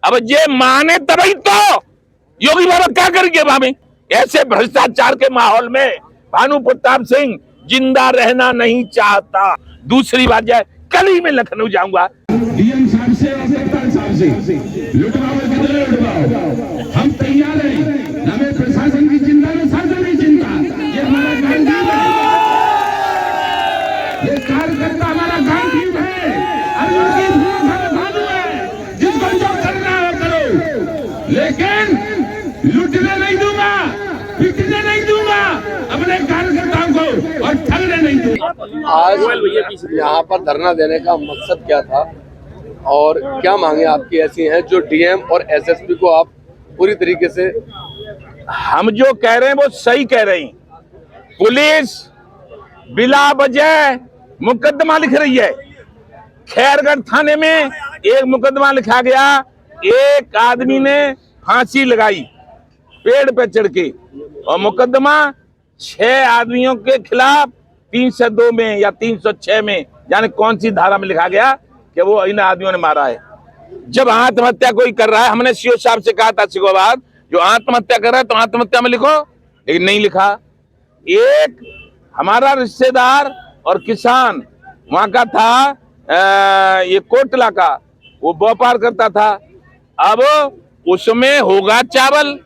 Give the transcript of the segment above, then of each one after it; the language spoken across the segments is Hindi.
अब ये माने तभी तो योगी बाबा क्या करेंगे हमें। ऐसे भ्रष्टाचार के माहौल में भानु प्रताप सिंह जिंदा रहना नहीं चाहता। दूसरी बात जाए, कल ही मैं लखनऊ जाऊंगा। डीएम साहब से और कप्तान साहब से लुटवाओ बदले लुटवाओ, हम तैयार हैं। हमें प्रशासन की चिंता में साथ नहीं चिंता, ये हमारा गांधी है, ये कार्यकर्ता हमारा गांधी है, अर्जुन की भूख भानु है, जिसको जो करना है करो, लेकिन लुटने नहीं दूंगा, पिटने नहीं दूंगा अपने कार्यकर्ताओं को, और ठगने नहीं दूंगा। आज यहाँ पर धरना देने का मकसद क्या था और क्या मांगे आपकी ऐसी हैं जो डीएम और एसएसपी को आप पूरी तरीके से। हम जो कह रहे हैं वो सही कह रहे हैं। पुलिस बिला वजह मुकदमा लिख रही है। खैरगढ़ थाने में एक मुकदमा लिखा गया, एक आदमी ने फांसी लगाई पेड़ पे चढ़ के, और मुकदमा 6 आदमियों के खिलाफ 302 में या 306 में, यानी कौन सी धारा में लिखा गया कि वो इन आदमियों ने मारा है। जब आत्महत्या कोई कर रहा है, हमने सीओ साहब से कहा था सिकोबाद, जो आत्महत्या कर रहा है तो आत्महत्या में लिखो, लेकिन नहीं लिखा। एक हमारा रिश्तेदार और किसान वहां का था, ये कोटला का, वो व्यापार करता था। अब उसमें होगा चावल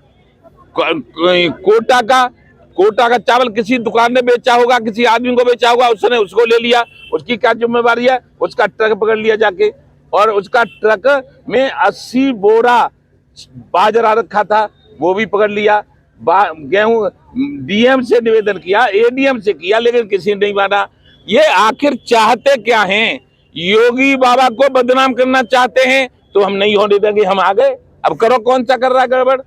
कोटा का चावल किसी दुकान ने बेचा होगा, किसी आदमी को बेचा होगा, उसने उसको ले लिया। उसकी क्या जिम्मेवारी है? उसका ट्रक पकड़ लिया जाके, और उसका ट्रक में 80 बोरा बाजरा रखा था, वो भी पकड़ लिया। गेहूं डीएम से निवेदन किया, एडीएम से किया, लेकिन किसी ने नहीं माना। ये आखिर चाहते क्या हैं? योगी बाबा को बदनाम करना चाहते हैं, तो हम नहीं होने देंगे, हम आ गए। अब करो कौन सा कर रहा है गड़बड़।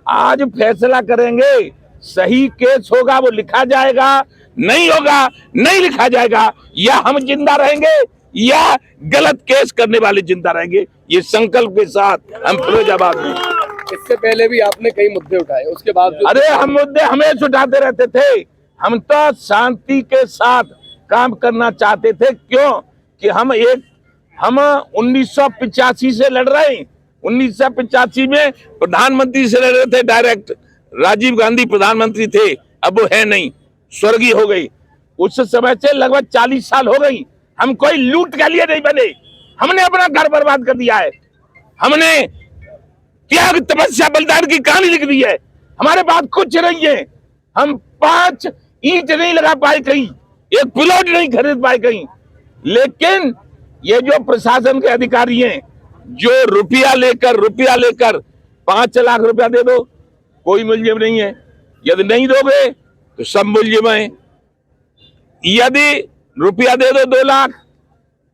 आज फैसला करेंगे, सही केस होगा वो लिखा जाएगा, नहीं होगा नहीं लिखा जाएगा। या हम जिंदा रहेंगे या गलत केस करने वाले जिंदा रहेंगे। ये संकल्प के साथ हम फिरोजाबाद में। इससे पहले भी आपने कई मुद्दे उठाए, उसके बाद अरे हम मुद्दे हमेशा उठाते रहते थे। हम तो शांति के साथ काम करना चाहते थे। क्यों कि हम 1985 से लड़ रहे हैं। 1985 में प्रधानमंत्री से लड़ रहे थे डायरेक्ट। राजीव गांधी प्रधानमंत्री थे, अब वो है नहीं, स्वर्गीय हो गई। उस समय से लगभग 40 साल हो गई। हम कोई लूट के लिए नहीं बने। हमने अपना घर बर्बाद कर दिया है। हमने त्याग तपस्या बलिदान की कहानी लिख दी है। हमारे पास कुछ नहीं है। हम 5 ईंट नहीं लगा पाए कहीं, एक प्लॉट नहीं खरीद पाए कहीं। लेकिन ये जो प्रशासन के अधिकारी हैं, जो रुपया लेकर 5 लाख रुपया दे दो, कोई मुलजिम नहीं है। यदि नहीं दोगे तो सब मुलजिम हैं। यदि रुपया दे दो 2 लाख,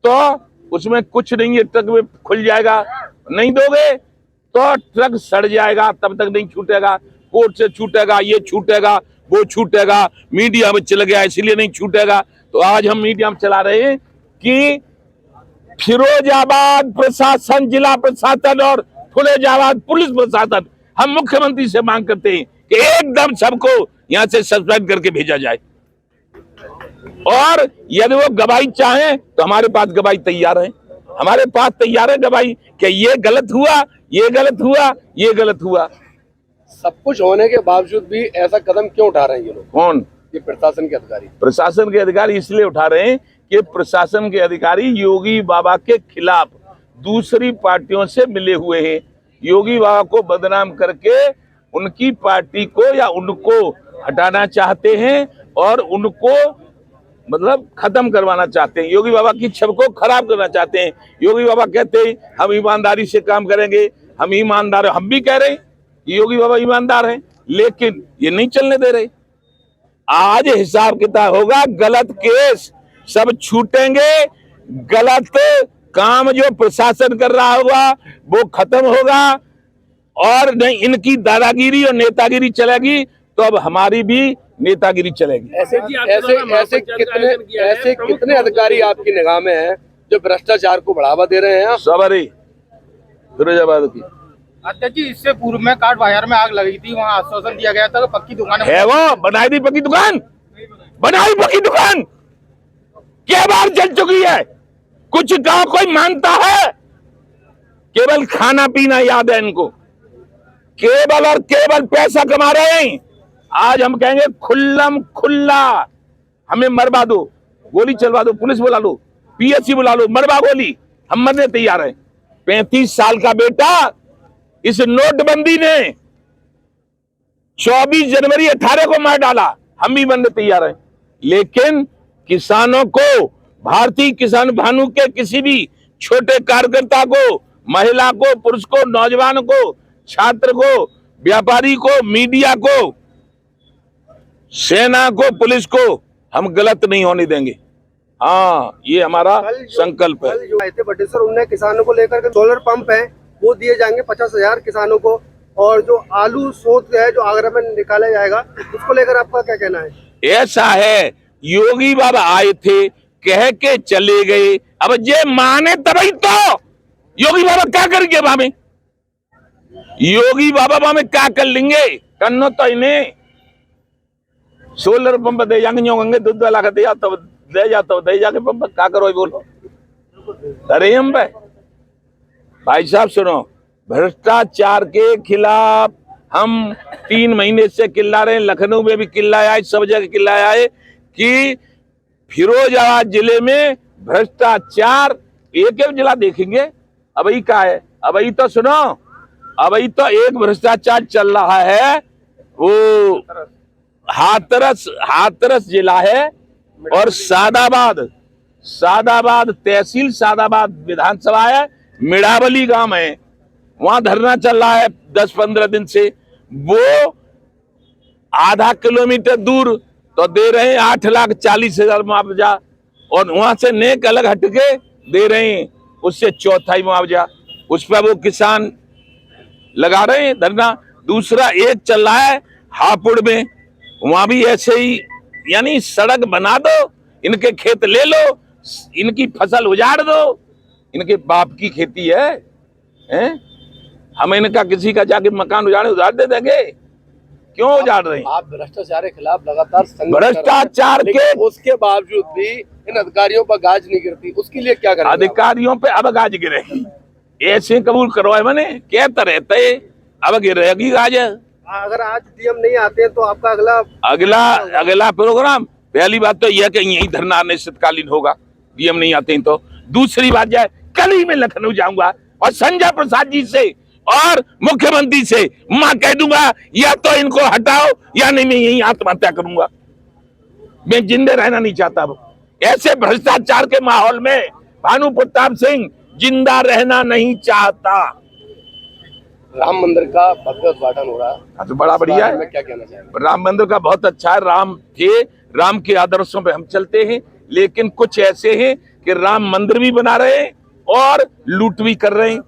तो उसमें कुछ नहीं है, ट्रक में खुल जाएगा। नहीं दोगे तो ट्रक सड़ जाएगा, तब तक नहीं छूटेगा। कोर्ट से छूटेगा, ये छूटेगा, वो छूटेगा। मीडिया में चल गया इसलिए नहीं छूटेगा। तो आज हम मीडिया में चला रहे हैं कि फिरोजाबाद प्रशासन, जिला प्रशासन और फिरोजाबाद पुलिस प्रशासन, हम मुख्यमंत्री से मांग करते हैं कि एकदम सबको यहां से सस्पेंड करके भेजा जाए। और यदि वो गवाही चाहें तो हमारे पास गवाही तैयार है। हमारे पास तैयार है गवाही कि ये गलत हुआ, ये गलत हुआ, ये गलत हुआ। सब कुछ होने के बावजूद भी ऐसा कदम क्यों उठा रहे हैं ये लोग? कौन? ये प्रशासन के अधिकारी। प्रशासन के अधिकारी इसलिए उठा रहे हैं कि प्रशासन के अधिकारी योगी बाबा के खिलाफ दूसरी पार्टियों से मिले हुए हैं। योगी बाबा को बदनाम करके उनकी पार्टी को या उनको हटाना चाहते हैं और उनको मतलब खत्म करवाना चाहते हैं। योगी बाबा की छवि को खराब करना चाहते हैं। योगी बाबा कहते हैं हम ईमानदारी से काम करेंगे, हम ईमानदार, हम भी कह रहे हैं योगी बाबा ईमानदार हैं, लेकिन ये नहीं चलने दे रहे। आज हिसाब किताब होगा, गलत केस सब छूटेंगे, गलत काम जो प्रशासन कर रहा होगा वो खत्म होगा, और नहीं इनकी दादागिरी और नेतागिरी चलेगी तो अब हमारी भी नेतागिरी चलेगी। ऐसे कितने अधिकारी आपकी निगाह में हैं जो भ्रष्टाचार को बढ़ावा दे रहे हैं? सवारी फिरोजाबाद की अध्यक्ष जी, इससे पूर्व में काट बाजार में आग लगी थी, वहाँ आश्वासन दिया गया था कि पक्की दुकान है, वो बनाई दी पक्की दुकान, बनाई पक्की दुकान क्या बार जल चुकी है। कुछ गांव कोई मानता है केवल खाना पीना याद है इनको, केवल और केवल पैसा कमा रहे हैं। आज हम कहेंगे खुल्लम खुल्ला हमें मरवा दो, गोली चलवा दो, पुलिस बुला लो, पीएससी बुला लो, मरवा गोली, हम मरने तैयार हैं। 35 साल का बेटा इस नोटबंदी ने 24 जनवरी 18 को मार डाला, हम भी मरने तैयार हैं। लेकिन किसानों को, भारतीय किसान भानु के किसी भी छोटे कार्यकर्ता को, महिला को, पुरुष को, नौजवान को, छात्र को, व्यापारी को, मीडिया को, सेना को, पुलिस को हम गलत नहीं होने देंगे। हाँ, ये हमारा संकल्प है। कल जो आए थे बटेश्वर, उनने किसानों को लेकर के सोलर पंप है वो दिए जाएंगे 50,000 किसानों को, और जो आलू सोच है जो आगरा में निकाला जाएगा, उसको लेकर आपका क्या कहना है? ऐसा है, योगी बाबा आए थे, कह के चले गए, अब जे माने तभी तो योगी बाबा क्या करेंगे? बामे योगी बाबा बामे क्या कर लेंगे? कन्नो तो इन्हें सोलर पंप दे जाएंगे, होंगे दूध वाला का दे जाता दे जाके पंप क्या करो बोलो। अरे हम भाई साहब सुनो, भ्रष्टाचार के खिलाफ हम 3 महीने से चिल्ला रहे हैं। लखनऊ में भी चिल्लाया है, सब जगह चिल्लाया है कि फिरोजाबाद जिले में भ्रष्टाचार, एक जिला देखेंगे। अब ही क्या है, अब ही तो सुनो, अब ही तो एक भ्रष्टाचार चल रहा है, वो हाथरस जिला है, और सादाबाद तहसील सादाबाद विधानसभा है, मिड़ावली गांव है, वहां धरना चल रहा है 10-15 दिन से। वो आधा किलोमीटर दूर तो दे रहे हैं 8,40,000 मुआवजा, और वहां से नेक अलग हटके दे रहे हैं उससे चौथाई मुआवजा। उस पर वो किसान लगा रहे हैं धरना। दूसरा एक चल रहा है हापुड़ में, वहां भी ऐसे ही, यानी सड़क बना दो, इनके खेत ले लो, इनकी फसल उजाड़ दो, इनके बाप की खेती है, हैं? हम इनका किसी का जाके मकान उजाड़ दे देंगे? क्यों उजाड़ रहे हैं? आप भ्रष्टाचार के खिलाफ लगातार भ्रष्टाचार के, उसके बावजूद भी इन अधिकारियों पर गाज नहीं गिरती, उसके लिए क्या करें? अधिकारियों पे अब गाज गिरे, ऐसे कबूल करवाए मैंने, कहते रहते अब गिरेगी गाज। अगर आज डीएम नहीं आते हैं तो आपका अगला प्रोग्राम, पहली बात तो यह कि यही धरना अनिश्चितकालीन होगा, डीएम नहीं आते हैं तो। दूसरी बात जाए, कल ही मैं लखनऊ जाऊंगा और संजय प्रसाद जी से और मुख्यमंत्री से मैं कह दूंगा, या तो इनको हटाओ या नहीं, मैं यही आत्महत्या करूंगा। मैं जिंदे रहना नहीं चाहता। ऐसे भ्रष्टाचार के माहौल में भानु प्रताप सिंह जिंदा रहना नहीं चाहता। राम मंदिर का भव्य उद्घाटन हो रहा है, तो बड़ा बढ़िया है। क्या कहना चाहेंगे? राम मंदिर का बहुत अच्छा है। राम थे, राम के आदर्शों पे हम चलते हैं, लेकिन कुछ ऐसे हैं कि राम मंदिर भी बना रहे हैं और लूट भी कर रहे हैं।